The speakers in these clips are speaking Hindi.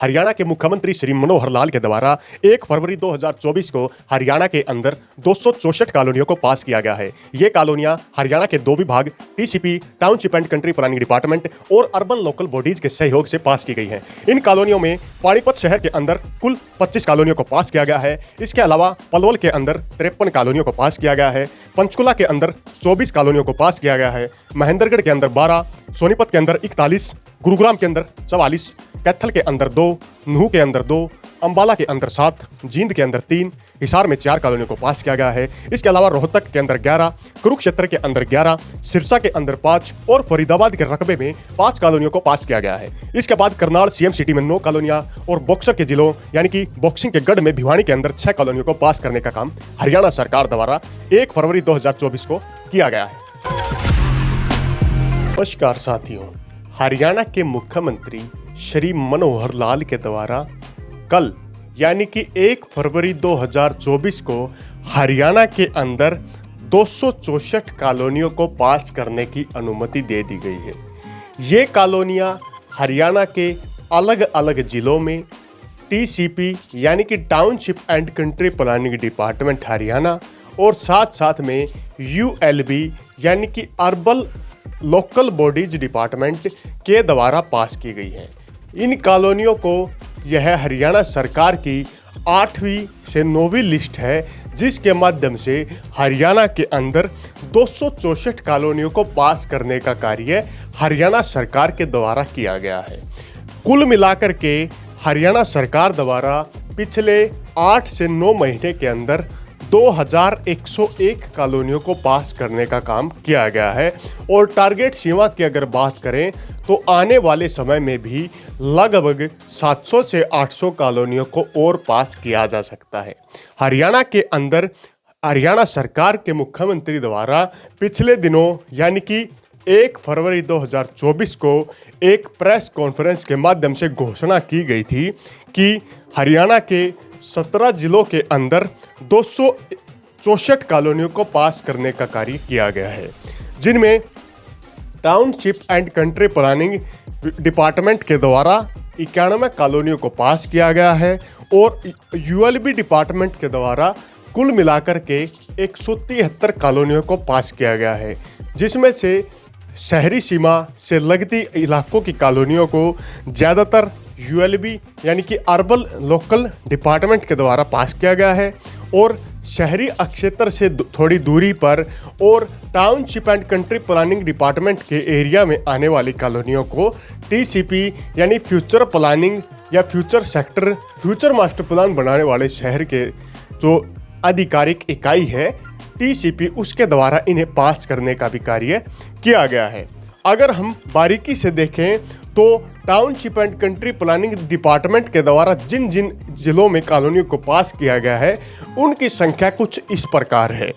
हरियाणा के मुख्यमंत्री श्री मनोहर लाल के द्वारा 1 फरवरी 2024 को हरियाणा के अंदर 264 कॉलोनियों को पास किया गया है। ये कॉलोनियां हरियाणा के 2 विभाग TCP township and country planning department और अर्बन लोकल बॉडीज के सहयोग से पास की गई हैं। इन कॉलोनियों में पानीपत शहर के अंदर कुल 25 कॉलोनियों को पास किया गया है। इसके अलावा पलवल के अंदर 53 कॉलोनियों को पास किया गया है। पंचकुला के अंदर 24 कॉलोनियों को पास किया गया है। महेंद्रगढ़ के अंदर 12, सोनीपत के अंदर 41, गुरुग्राम के अंदर 44, कैथल के अंदर 2, नूह के अंदर 2, अंबाला के अंदर 7, जींद के अंदर 3, हिसार में 4 कॉलोनियों को पास किया गया है। इसके अलावा रोहतक के अंदर 11, कुरुक्षेत्र के अंदर 11, सिरसा के अंदर 5 और फरीदाबाद के रकबे में 5 कॉलोनियों को पास किया गया है। इसके बाद करनाल सीएम सिटी में 9 कॉलोनियां और बॉक्सर के जिलों यानी कि बॉक्सिंग के गढ़ में भिवानी के अंदर 6 कॉलोनियों को पास करने का काम हरियाणा सरकार द्वारा 1 फरवरी 2024 को किया गया है। नमस्कार साथियों, हरियाणा के मुख्यमंत्री श्री मनोहर लाल के द्वारा कल यानी कि 1 फरवरी 2024 को हरियाणा के अंदर 264 कॉलोनियों को पास करने की अनुमति दे दी गई है। ये कॉलोनियाँ हरियाणा के अलग अलग जिलों में टीसीपी यानी कि township and country planning department Haryana और साथ साथ में यूएलबी यानी कि अर्बन लोकल बॉडीज डिपार्टमेंट के द्वारा पास की गई है। इन कॉलोनियों को यह हरियाणा सरकार की 8वीं से 9वीं लिस्ट है, जिसके माध्यम से हरियाणा के अंदर 264 कॉलोनियों को पास करने का कार्य हरियाणा सरकार के द्वारा किया गया है। कुल मिलाकर के हरियाणा सरकार द्वारा पिछले 8 से 9 महीने के अंदर 2101 कॉलोनियों को पास करने का काम किया गया है और टारगेट सीमा की अगर बात करें तो आने वाले समय में भी लगभग 700 से 800 कॉलोनियों को और पास किया जा सकता है। हरियाणा के अंदर हरियाणा सरकार के मुख्यमंत्री द्वारा पिछले दिनों यानी कि 1 फरवरी 2024 को एक प्रेस कॉन्फ्रेंस के माध्यम से घोषणा की गई थी कि हरियाणा के 17 जिलों के अंदर 264 कॉलोनियों को पास करने का कार्य किया गया है, जिनमें township and country planning department के द्वारा 91 कॉलोनियों को पास किया गया है और यूएलबी डिपार्टमेंट के द्वारा कुल मिलाकर के 173 कॉलोनियों को पास किया गया है, जिसमें से शहरी सीमा से लगती इलाकों की कॉलोनियों को ज़्यादातर यूएलबी यानी कि अर्बन लोकल डिपार्टमेंट के द्वारा पास किया गया है और शहरी क्षेत्र से थोड़ी दूरी पर और township and country planning department के एरिया में आने वाली कॉलोनियों को टीसीपी यानी फ्यूचर प्लानिंग या future sector future master plan बनाने वाले शहर के जो आधिकारिक इकाई है टीसीपी, उसके द्वारा इन्हें पास करने का भी कार्य किया गया है। अगर हम बारीकी से देखें तो township and country planning department के द्वारा जिन जिन जिलों में कॉलोनियों को पास किया गया है उनकी संख्या कुछ इस प्रकार है।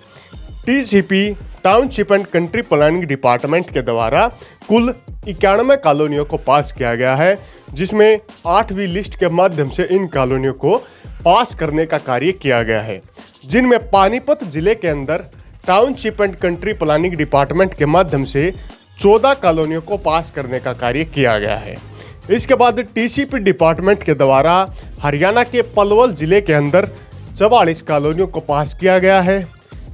TCP township and country planning department के द्वारा कुल 91 कॉलोनियों को पास किया गया है, जिसमें 8वीं लिस्ट के माध्यम से इन कॉलोनियों को पास करने का कार्य किया गया है, जिनमें पानीपत जिले के अंदर township and country planning department के माध्यम से 14 कॉलोनियों को पास करने का कार्य किया गया है। इसके बाद टीसीपी डिपार्टमेंट के द्वारा हरियाणा के पलवल जिले के अंदर 44 कॉलोनियों को पास किया गया है।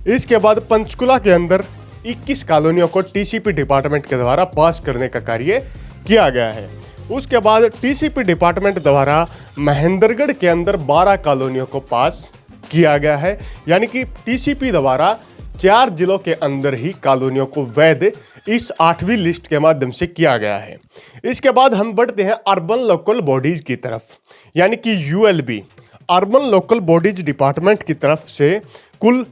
इसके बाद पंचकुला के अंदर 21 कॉलोनियों को टीसीपी डिपार्टमेंट के द्वारा पास करने का कार्य किया गया है। उसके बाद टीसीपी डिपार्टमेंट द्वारा महेंद्रगढ़ के अंदर 12 कॉलोनियों को पास किया गया है, यानी कि टीसीपी द्वारा 4 जिलों के अंदर ही कॉलोनियों को वैध इस 8वीं लिस्ट के माध्यम से किया गया है। इसके बाद हम बढ़ते हैं अर्बन लोकल बॉडीज की तरफ, यानी कि ULB urban local bodies department की तरफ से कुल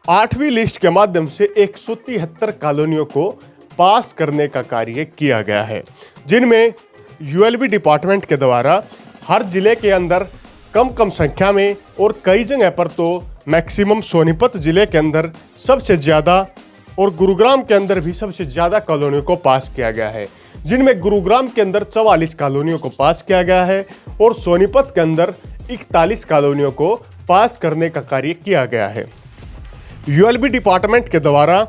8वीं लिस्ट के माध्यम से 173 कॉलोनियों को पास करने का कार्य किया गया है, जिनमें यूएलबी डिपार्टमेंट के द्वारा हर जिले के अंदर कम कम संख्या में और कई जगह पर तो मैक्सिमम सोनीपत जिले के अंदर सबसे ज़्यादा और गुरुग्राम के अंदर भी सबसे ज़्यादा कॉलोनियों को पास किया गया है, जिनमें गुरुग्राम के अंदर 44 कॉलोनियों को पास किया गया है और सोनीपत के अंदर 41 कॉलोनियों को पास करने का कार्य किया गया है। यूएलबी डिपार्टमेंट के द्वारा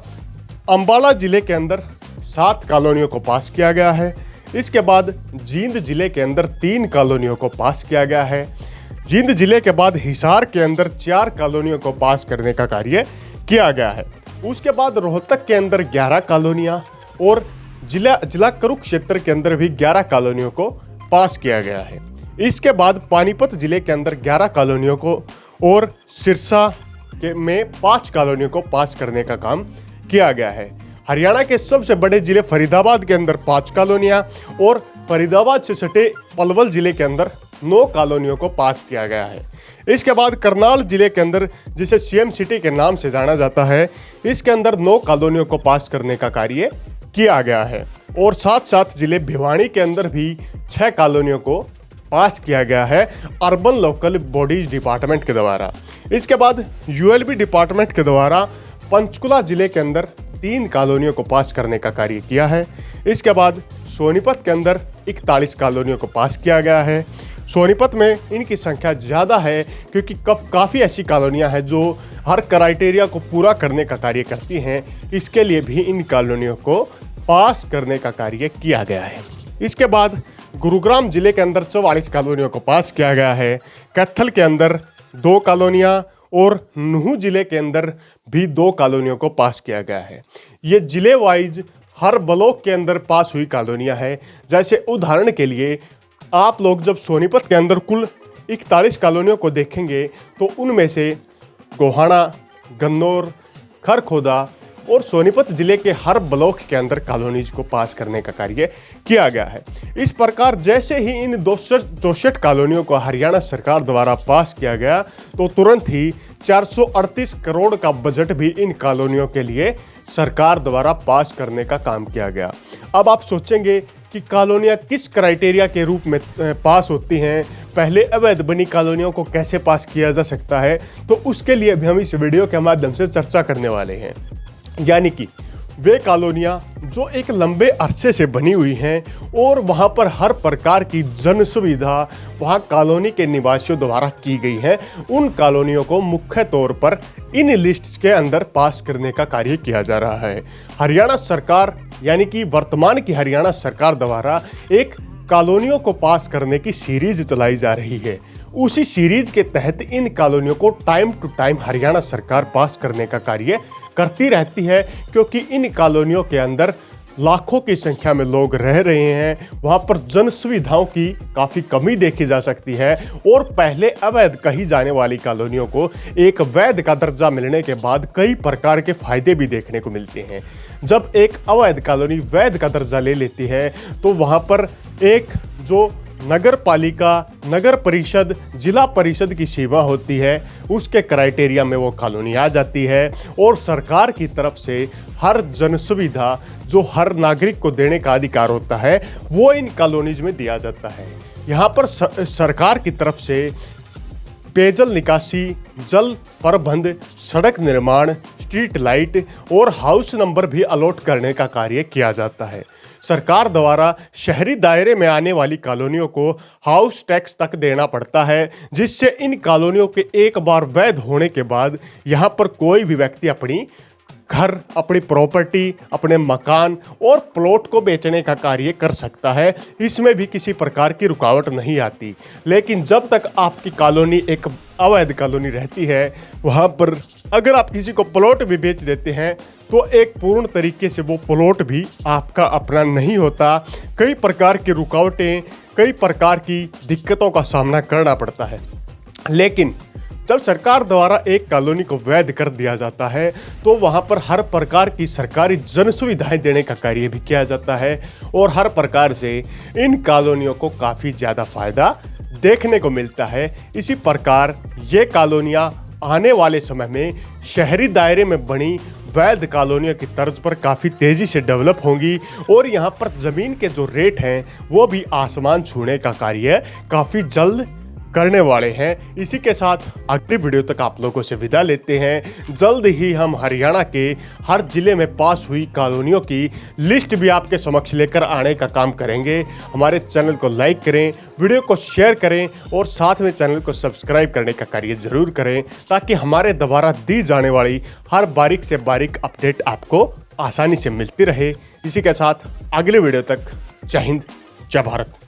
अंबाला जिले के अंदर 7 कॉलोनियों को पास किया गया है। इसके बाद जींद जिले के अंदर 3 कॉलोनियों को पास किया गया है। जींद जिले के बाद हिसार के अंदर 4 कॉलोनियों को पास करने का कार्य किया गया है। उसके बाद रोहतक के अंदर 11 कॉलोनियां और जिला कुरुक्षेत्र के अंदर भी 11 कॉलोनियों को पास किया गया है। इसके बाद पानीपत जिले के अंदर 11 कॉलोनियों को और सिरसा में 5 कॉलोनियों को पास करने का काम किया गया है। हरियाणा के सबसे बड़े जिले फरीदाबाद के अंदर 5 कॉलोनियां और फरीदाबाद से सटे पलवल जिले के अंदर 9 कॉलोनियों को पास किया गया है। इसके बाद करनाल जिले के अंदर, जिसे सीएम सिटी के नाम से जाना जाता है, इसके अंदर 9 कॉलोनियों को पास करने का कार्य किया गया है। और साथ जिले भिवानी के अंदर भी 6 कॉलोनियों को पास किया गया है अर्बन लोकल बॉडीज डिपार्टमेंट के द्वारा। इसके बाद यूएलबी डिपार्टमेंट के द्वारा पंचकुला जिले के अंदर 3 कॉलोनियों को पास करने का कार्य किया है। इसके बाद सोनीपत के अंदर 41 कॉलोनियों को पास किया गया है। सोनीपत में इनकी संख्या ज़्यादा है क्योंकि काफ़ी ऐसी कॉलोनियां हैं जो हर क्राइटेरिया को पूरा करने का कार्य करती हैं। इसके लिए भी इन कॉलोनियों को पास करने का कार्य किया गया है। इसके बाद गुरुग्राम जिले के अंदर 44 कॉलोनियों को पास किया गया है। कैथल के अंदर 2 कॉलोनियां और नुहू जिले के अंदर भी 2 कॉलोनियों को पास किया गया है। ये जिले वाइज हर ब्लॉक के अंदर पास हुई कॉलोनियां हैं। जैसे उदाहरण के लिए आप लोग जब सोनीपत के अंदर कुल 41 कॉलोनियों को देखेंगे तो उनमें से गोहाना, गन्नौर, खरखोदा और सोनीपत जिले के हर ब्लॉक के अंदर कॉलोनीज को पास करने का कार्य किया गया है। इस प्रकार जैसे ही इन 264 कॉलोनियों को हरियाणा सरकार द्वारा पास किया गया तो तुरंत ही 438 करोड़ का बजट भी इन कॉलोनियों के लिए सरकार द्वारा पास करने का काम किया गया। अब आप सोचेंगे कि कॉलोनियाँ किस क्राइटेरिया के रूप में पास होती हैं, पहले अवैध बनी कॉलोनियों को कैसे पास किया जा सकता है, तो उसके लिए भी हम इस वीडियो के माध्यम से चर्चा करने वाले हैं। यानी कि वे कॉलोनियाँ जो एक लंबे अरसे से बनी हुई हैं और वहाँ पर हर प्रकार की जन सुविधा वहाँ कॉलोनी के निवासियों द्वारा की गई है, उन कॉलोनियों को मुख्य तौर पर इन लिस्ट्स के अंदर पास करने का कार्य किया जा रहा है। हरियाणा सरकार यानी कि वर्तमान की हरियाणा सरकार द्वारा एक कॉलोनियों को पास करने की सीरीज चलाई जा रही है। उसी सीरीज के तहत इन कॉलोनियों को टाइम टू टाइम हरियाणा सरकार पास करने का कार्य करती रहती है, क्योंकि इन कॉलोनियों के अंदर लाखों की संख्या में लोग रह रहे हैं। वहाँ पर जन सुविधाओं की काफ़ी कमी देखी जा सकती है और पहले अवैध कही जाने वाली कॉलोनियों को एक वैध का दर्जा मिलने के बाद कई प्रकार के फायदे भी देखने को मिलते हैं। जब एक अवैध कॉलोनी वैध का दर्जा ले लेती है तो वहाँ पर एक जो नगर पालिका, नगर परिषद, जिला परिषद की सेवा होती है, उसके क्राइटेरिया में वो कॉलोनी आ जाती है और सरकार की तरफ से हर जन सुविधा जो हर नागरिक को देने का अधिकार होता है वो इन कॉलोनीज में दिया जाता है। यहाँ पर सरकार की तरफ से पेयजल निकासी, जल प्रबंध, सड़क निर्माण, स्ट्रीट लाइट और हाउस नंबर भी अलॉट करने का कार्य किया जाता है। सरकार द्वारा शहरी दायरे में आने वाली कॉलोनियों को हाउस टैक्स तक देना पड़ता है, जिससे इन कॉलोनियों के एक बार वैध होने के बाद यहाँ पर कोई भी व्यक्ति अपनी घर, अपनी प्रॉपर्टी, अपने मकान और प्लॉट को बेचने का कार्य कर सकता है। इसमें भी किसी प्रकार की रुकावट नहीं आती। लेकिन जब तक आपकी कॉलोनी एक अवैध कॉलोनी रहती है, वहाँ पर अगर आप किसी को प्लॉट भी बेच देते हैं तो एक पूर्ण तरीके से वो प्लॉट भी आपका अपना नहीं होता। कई प्रकार की रुकावटें, कई प्रकार की दिक्कतों का सामना करना पड़ता है। लेकिन जब सरकार द्वारा एक कॉलोनी को वैध कर दिया जाता है तो वहाँ पर हर प्रकार की सरकारी जन सुविधाएं देने का कार्य भी किया जाता है और हर प्रकार से इन कॉलोनियों को काफ़ी ज़्यादा फायदा देखने को मिलता है। इसी प्रकार ये कॉलोनियाँ आने वाले समय में शहरी दायरे में बनी वैध कॉलोनियों की तर्ज पर काफ़ी तेज़ी से डेवलप होंगी और यहाँ पर ज़मीन के जो रेट हैं वो भी आसमान छूने का कार्य काफ़ी जल्द करने वाले हैं। इसी के साथ अगली वीडियो तक आप लोगों से विदा लेते हैं। जल्द ही हम हरियाणा के हर जिले में पास हुई कॉलोनियों की लिस्ट भी आपके समक्ष लेकर आने का काम करेंगे। हमारे चैनल को लाइक करें, वीडियो को शेयर करें और साथ में चैनल को सब्सक्राइब करने का कार्य ज़रूर करें, ताकि हमारे द्वारा दी जाने वाली हर बारीक से बारीक अपडेट आपको आसानी से मिलती रहे। इसी के साथ अगले वीडियो तक जय हिंद, जय भारत।